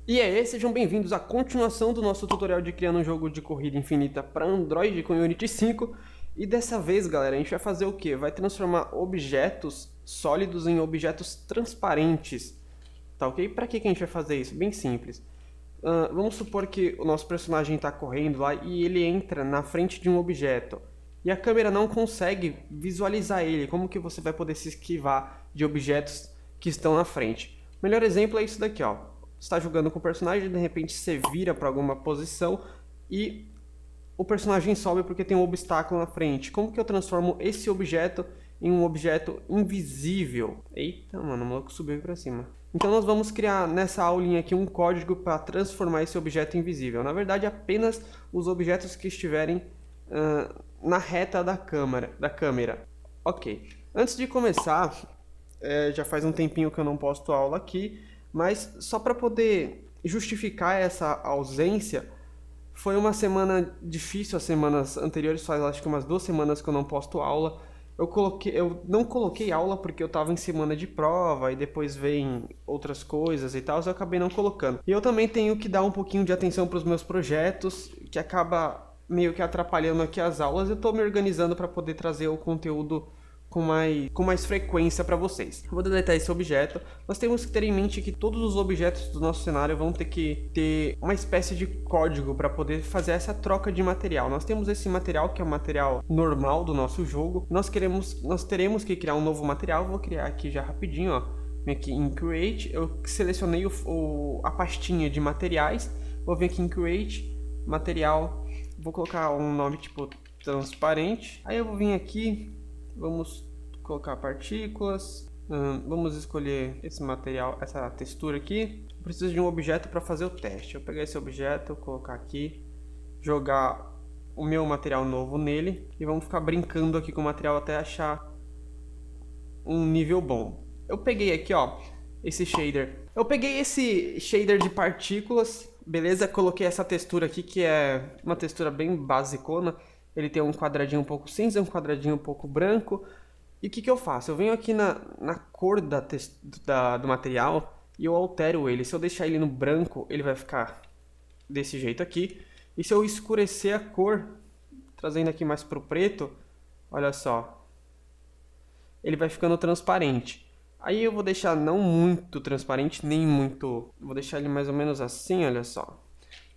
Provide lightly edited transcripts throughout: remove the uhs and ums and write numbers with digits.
E aí, sejam bem-vindos à continuação do nosso tutorial de criando um jogo de corrida infinita para Android com Unity 5. E dessa vez, galera, a gente vai fazer o quê? Vai transformar objetos sólidos em objetos transparentes, tá ok? Para que a gente vai fazer isso? Bem simples. Vamos supor que o nosso personagem está correndo lá e ele entra na frente de um objeto. E a câmera não consegue visualizar ele. Como que você vai poder se esquivar de objetos que estão na frente? O melhor exemplo é isso daqui, ó. Você está jogando com o personagem, de repente você vira para alguma posição e o personagem sobe porque tem um obstáculo na frente. Como que eu transformo esse objeto em um objeto invisível? Eita, mano, o maluco subiu aqui pra cima. Então nós vamos criar nessa aulinha aqui um código para transformar esse objeto invisível. Na verdade, apenas os objetos que estiverem na reta da câmera. Ok. Antes de começar, já faz um tempinho que eu não posto aula aqui, mas só para poder justificar essa ausência, foi uma semana difícil, as semanas anteriores, faz acho que umas 2 semanas que eu não posto aula. Eu não coloquei aula porque eu estava em semana de prova e depois vem outras coisas e tal, eu acabei não colocando. E eu também tenho que dar um pouquinho de atenção para os meus projetos, que acaba meio que atrapalhando aqui as aulas. Eu estou me organizando para poder trazer o conteúdo com mais frequência para vocês. Eu vou deletar esse objeto. Nós temos que ter em mente que todos os objetos do nosso cenário vão ter que ter uma espécie de código para poder fazer essa troca de material. Nós temos esse material que é o material normal do nosso jogo. Nós teremos que criar um novo material. Vou criar aqui já rapidinho, ó. Vem aqui em Create, eu selecionei a pastinha de materiais. Vou vir aqui em Create, material. Vou colocar um nome tipo transparente. Aí eu vou vir aqui. Vamos colocar partículas, vamos escolher esse material, essa textura aqui. Eu preciso de um objeto para fazer o teste. Eu pegar esse objeto, colocar aqui, jogar o meu material novo nele e vamos ficar brincando aqui com o material até achar um nível bom. Eu peguei aqui, ó, esse shader. Eu peguei esse shader de partículas, beleza? Coloquei essa textura aqui que é uma textura bem basicona. Ele tem um quadradinho um pouco cinza, um quadradinho um pouco branco. E o que eu faço? Eu venho aqui na cor do material e eu altero ele. Se eu deixar ele no branco, ele vai ficar desse jeito aqui. E se eu escurecer a cor, trazendo aqui mais para o preto, olha só, ele vai ficando transparente. Aí eu vou deixar não muito transparente, nem muito... Vou deixar ele mais ou menos assim, olha só.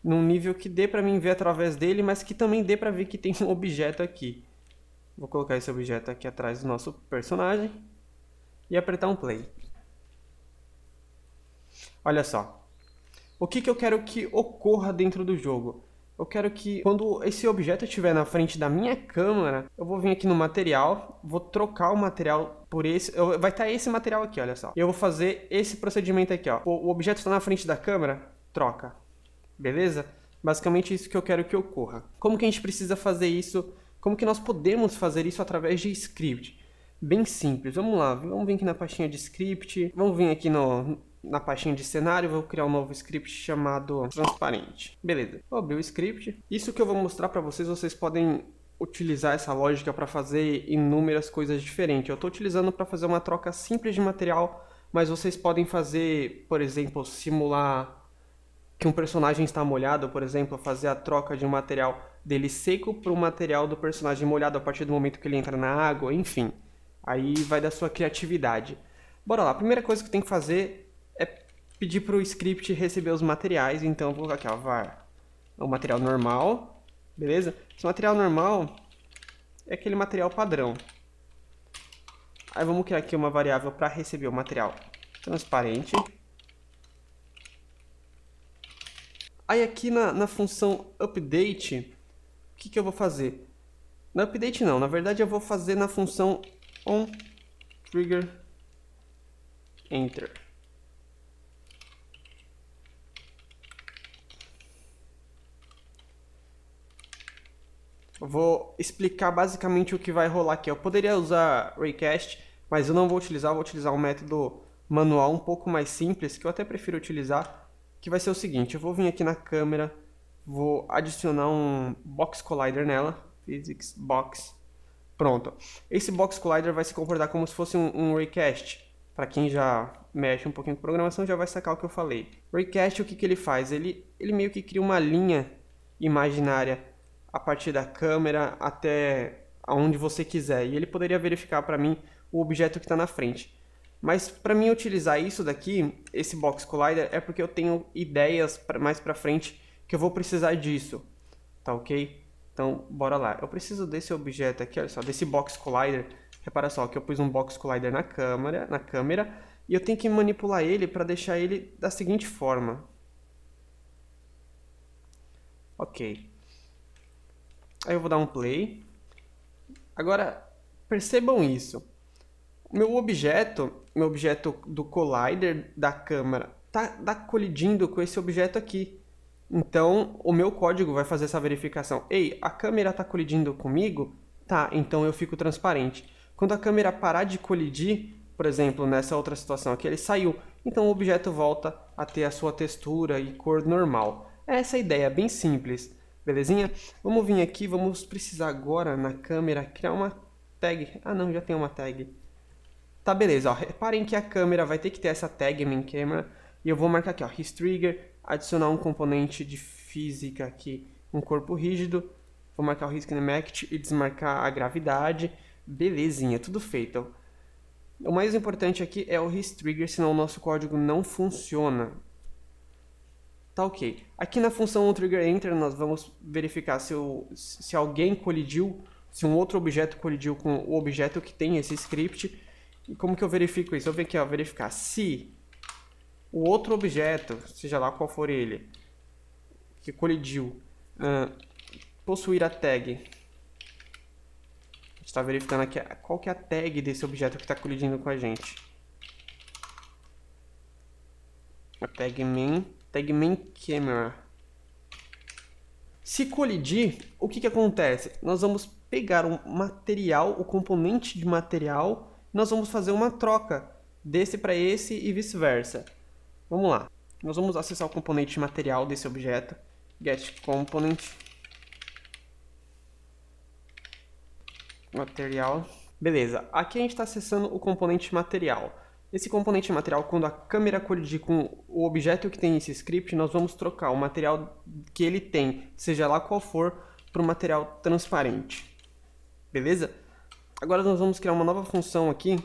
Num nível que dê pra mim ver através dele, mas que também dê pra ver que tem um objeto aqui. Vou colocar esse objeto aqui atrás do nosso personagem e apertar um play. Olha só. O que eu quero que ocorra dentro do jogo? Eu quero que quando esse objeto estiver na frente da minha câmera, eu vou vir aqui no material, vou trocar o material por esse, vai estar esse material aqui, olha só. E eu vou fazer esse procedimento aqui, ó. O objeto está na frente da câmera, troca. Beleza? Basicamente isso que eu quero que ocorra. Como que a gente precisa fazer isso? Como que nós podemos fazer isso através de script? Bem simples. Vamos lá, vamos vir aqui na pastinha de script. Vamos vir aqui na pastinha de cenário. Vou criar um novo script chamado transparente. Beleza. Vou abrir o script. Isso que eu vou mostrar para vocês, vocês podem utilizar essa lógica para fazer inúmeras coisas diferentes. Eu estou utilizando para fazer uma troca simples de material, mas vocês podem fazer, por exemplo, simular que um personagem está molhado, por exemplo, fazer a troca de um material dele seco para um material do personagem molhado a partir do momento que ele entra na água, enfim. Aí vai da sua criatividade. Bora lá, a primeira coisa que tem que fazer é pedir para o script receber os materiais, então eu vou colocar aqui, ó, var, o material normal, beleza? Esse material normal é aquele material padrão. Aí vamos criar aqui uma variável para receber o material transparente. Aí aqui na função update, o que eu vou fazer? Na update não, na verdade eu vou fazer na função onTriggerEnter. Eu vou explicar basicamente o que vai rolar aqui. Eu poderia usar Raycast, mas eu não vou utilizar, eu vou utilizar um método manual um pouco mais simples, que eu até prefiro utilizar, que vai ser o seguinte. Eu vou vir aqui na câmera, vou adicionar um Box Collider nela, Physics Box. Pronto. Esse Box Collider vai se comportar como se fosse um Raycast. Para quem já mexe um pouquinho com programação, já vai sacar o que eu falei. Raycast, o que, que ele faz? Ele meio que cria uma linha imaginária a partir da câmera até aonde você quiser. E ele poderia verificar para mim o objeto que está na frente. Mas para mim utilizar isso daqui, esse Box Collider, é porque eu tenho ideias mais para frente que eu vou precisar disso. Tá ok? Então, bora lá. Eu preciso desse objeto aqui, olha só, desse Box Collider. Repara só que eu pus um Box Collider na câmera e eu tenho que manipular ele para deixar ele da seguinte forma. Ok. Aí eu vou dar um play. Agora, percebam isso. Meu objeto do Collider da câmera tá colidindo com esse objeto aqui. Então, o meu código vai fazer essa verificação. Ei, a câmera está colidindo comigo? Tá, então eu fico transparente. Quando a câmera parar de colidir, por exemplo, nessa outra situação aqui, ele saiu. Então o objeto volta a ter a sua textura e cor normal. Essa é a ideia, bem simples. Belezinha? Vamos vir aqui, vamos precisar agora na câmera criar uma tag. Ah não, já tem uma tag. Tá, beleza. Ó, reparem que a câmera vai ter que ter essa tag main camera. E eu vou marcar aqui, ó, HisTrigger, adicionar um componente de física aqui, um corpo rígido. Vou marcar o HisKinematic e desmarcar a gravidade. Belezinha, tudo feito. O mais importante aqui é o HisTrigger, senão o nosso código não funciona. Tá ok. Aqui na função onTriggerEnter nós vamos verificar se alguém colidiu, se um outro objeto colidiu com o objeto que tem esse script. E como que eu verifico isso? Eu venho aqui, ó, verificar se o outro objeto, seja lá qual for ele, que colidiu, possuir a tag. A gente está verificando aqui qual que é a tag desse objeto que está colidindo com a gente. A tag main camera. Se colidir, o que acontece? Nós vamos pegar um material, o componente de material, nós vamos fazer uma troca desse para esse e vice-versa. Vamos lá. Nós vamos acessar o componente material desse objeto. Get component. Material. Beleza. Aqui a gente está acessando o componente material. Esse componente material, quando a câmera colidir com o objeto que tem esse script, nós vamos trocar o material que ele tem, seja lá qual for, para um material transparente. Beleza? Agora nós vamos criar uma nova função aqui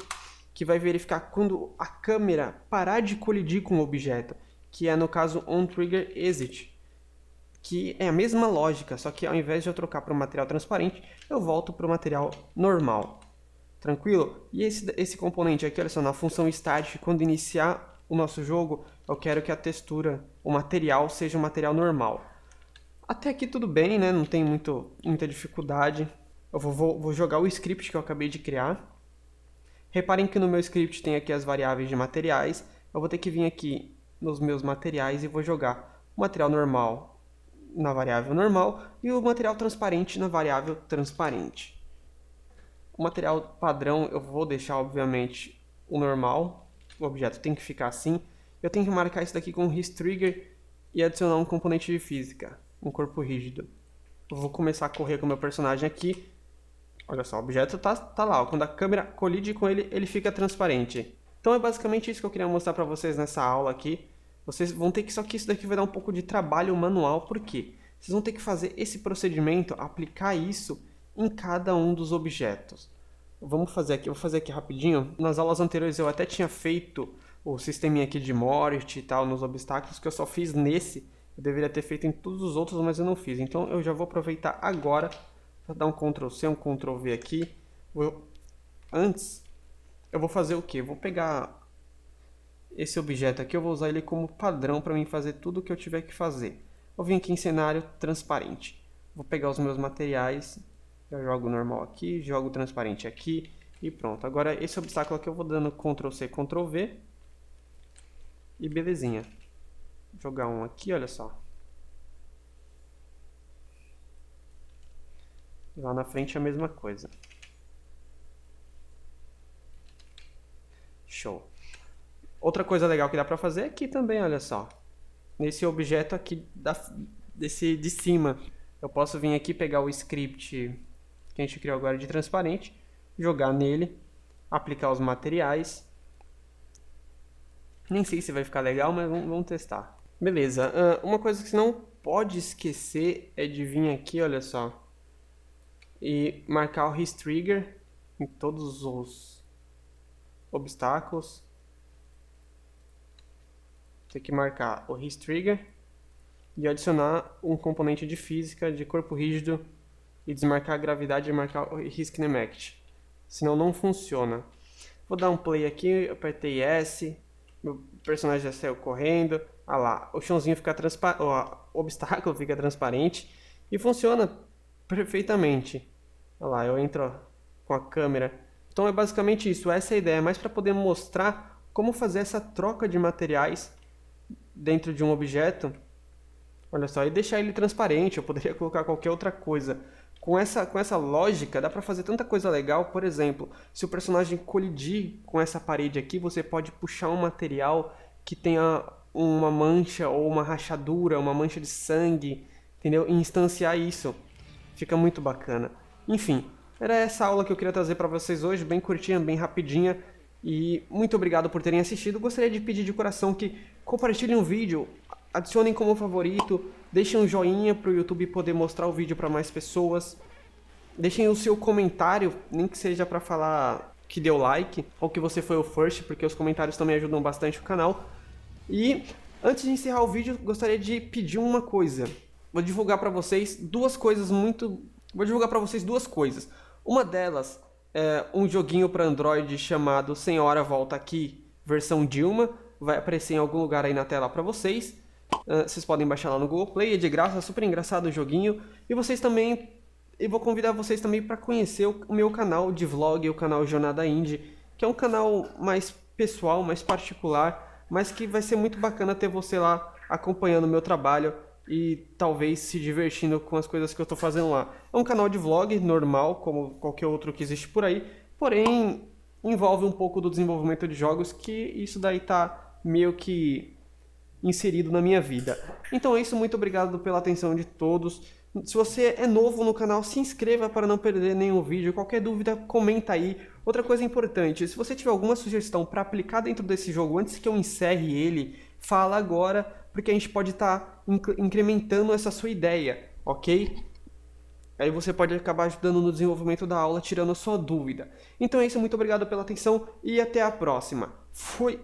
que vai verificar quando a câmera parar de colidir com o objeto, que é no caso onTriggerExit, que é a mesma lógica, só que ao invés de eu trocar para o material transparente, eu volto para o material normal. Tranquilo? E esse componente aqui, olha só, na função start, quando iniciar o nosso jogo, eu quero que a textura, o material, seja um material normal. Até aqui tudo bem, né? Não tem muita dificuldade. Eu vou jogar o script que eu acabei de criar. Reparem que no meu script tem aqui as variáveis de materiais. Eu vou ter que vir aqui nos meus materiais e vou jogar o material normal na variável normal e o material transparente na variável transparente. O material padrão eu vou deixar, obviamente, o normal. O objeto tem que ficar assim. Eu tenho que marcar isso daqui com HisTrigger e adicionar um componente de física, um corpo rígido. Eu vou começar a correr com o meu personagem aqui. Olha só, o objeto tá lá. Ó. Quando a câmera colide com ele, ele fica transparente. Então é basicamente isso que eu queria mostrar para vocês nessa aula aqui. Vocês vão ter que, só que isso daqui vai dar um pouco de trabalho manual, por quê? Vocês vão ter que fazer esse procedimento, aplicar isso em cada um dos objetos. Vamos fazer aqui, eu vou fazer aqui rapidinho. Nas aulas anteriores eu até tinha feito o sisteminha aqui de Morty e tal, nos obstáculos, que eu só fiz nesse. Eu deveria ter feito em todos os outros, mas eu não fiz. Então eu já vou aproveitar agora para dar um Ctrl C, um Ctrl V aqui. Antes, eu vou fazer o quê? Eu vou pegar esse objeto aqui, eu vou usar ele como padrão para mim fazer tudo o que eu tiver que fazer. Vou vir aqui em cenário transparente. Vou pegar os meus materiais, eu jogo normal aqui, jogo transparente aqui e pronto. Agora esse obstáculo aqui eu vou dando Ctrl C, Ctrl V e belezinha. Vou jogar um aqui, olha só. Lá na frente é a mesma coisa. Show. Outra coisa legal que dá para fazer é aqui também, olha só. Nesse objeto aqui de cima, eu posso vir aqui pegar o script que a gente criou agora de transparente, jogar nele, aplicar os materiais Nem sei se vai ficar legal, mas vamos testar. Beleza, uma coisa que você não pode esquecer é de vir aqui, olha só, e marcar o His Trigger em todos os obstáculos. Tem que marcar o His Trigger e adicionar um componente de física de corpo rígido e desmarcar a gravidade e marcar o His Kinematic. Senão não funciona. Vou dar um play aqui, apertei S, meu personagem já saiu correndo. Ah lá, o chãozinho fica transparente, o obstáculo fica transparente e funciona perfeitamente. Olha lá, eu entro com a câmera. Então é basicamente isso, essa é a ideia, mais para poder mostrar como fazer essa troca de materiais dentro de um objeto. Olha só, e deixar ele transparente, eu poderia colocar qualquer outra coisa. Com essa lógica, dá pra fazer tanta coisa legal. Por exemplo, se o personagem colidir com essa parede aqui, você pode puxar um material que tenha uma mancha ou uma rachadura, uma mancha de sangue, entendeu? E instanciar isso. Fica muito bacana. Enfim, era essa aula que eu queria trazer para vocês hoje, bem curtinha, bem rapidinha. E muito obrigado por terem assistido. Gostaria de pedir de coração que compartilhem o vídeo, adicionem como favorito, deixem um joinha para o YouTube poder mostrar o vídeo para mais pessoas. Deixem o seu comentário, nem que seja para falar que deu like ou que você foi o first, porque os comentários também ajudam bastante o canal. E antes de encerrar o vídeo, gostaria de pedir uma coisa. Vou divulgar para vocês duas coisas. Uma delas é um joguinho para Android chamado Senhora Volta Aqui, versão Dilma. Vai aparecer em algum lugar aí na tela para vocês. Vocês podem baixar lá no Google Play, é de graça, super engraçado o joguinho. E vocês também, eu vou convidar vocês também para conhecer o meu canal de vlog, o canal Jornada Indie, que é um canal mais pessoal, mais particular, mas que vai ser muito bacana ter você lá acompanhando o meu trabalho e talvez se divertindo com as coisas que eu estou fazendo lá. É um canal de vlog normal, como qualquer outro que existe por aí, porém envolve um pouco do desenvolvimento de jogos, que isso daí tá meio que inserido na minha vida. Então é isso, muito obrigado pela atenção de todos. Se você é novo no canal, se inscreva para não perder nenhum vídeo. Qualquer dúvida, comenta aí. Outra coisa importante, se você tiver alguma sugestão para aplicar dentro desse jogo antes que eu encerre ele, fala agora, porque a gente pode estar incrementando essa sua ideia, ok? Aí você pode acabar ajudando no desenvolvimento da aula, tirando a sua dúvida. Então é isso, muito obrigado pela atenção e até a próxima. Fui!